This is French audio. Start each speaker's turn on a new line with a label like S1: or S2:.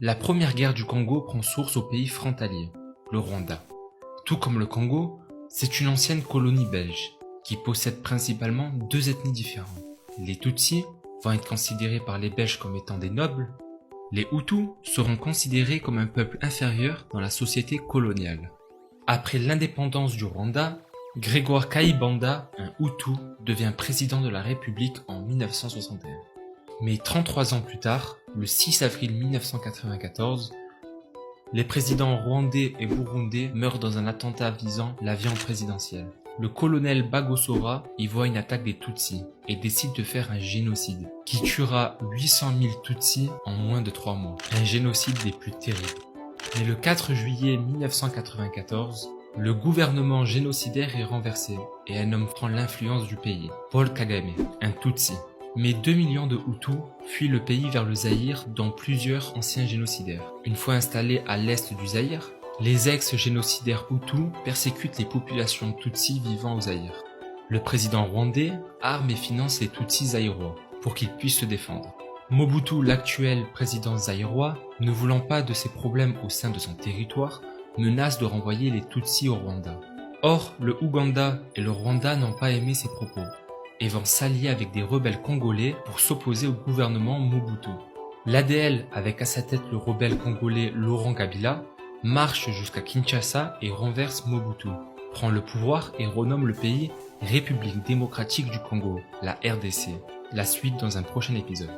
S1: La première guerre du Congo prend source au pays frontalier, le Rwanda. Tout comme le Congo, c'est une ancienne colonie belge qui possède principalement deux ethnies différentes. Les Tutsis vont être considérés par les Belges comme étant des nobles. Les Hutus seront considérés comme un peuple inférieur dans la société coloniale. Après l'indépendance du Rwanda, Grégoire Kayibanda, un Hutu, devient président de la République en 1961. Mais 33 ans plus tard, le 6 avril 1994, les présidents rwandais et burundais meurent dans un attentat visant l'avion présidentiel. Le colonel Bagosora y voit une attaque des Tutsis et décide de faire un génocide qui tuera 800 000 Tutsis en moins de 3 mois. Un génocide des plus terribles. Mais le 4 juillet 1994, le gouvernement génocidaire est renversé et un homme prend l'influence du pays, Paul Kagame, un Tutsi. Mais 2 millions de Hutus fuient le pays vers le Zaïre, dont plusieurs anciens génocidaires. Une fois installés à l'est du Zaïre, les ex-génocidaires Hutus persécutent les populations Tutsis vivant au Zaïre. Le président rwandais arme et finance les Tutsis zaïrois pour qu'ils puissent se défendre. Mobutu, l'actuel président zaïrois, ne voulant pas de ces problèmes au sein de son territoire, menace de renvoyer les Tutsis au Rwanda. Or, le Ouganda et le Rwanda n'ont pas aimé ces propos et vont s'allier avec des rebelles congolais pour s'opposer au gouvernement Mobutu. L'ADL, avec à sa tête le rebelle congolais Laurent Kabila, marche jusqu'à Kinshasa et renverse Mobutu, prend le pouvoir et renomme le pays République démocratique du Congo, la RDC. La suite dans un prochain épisode.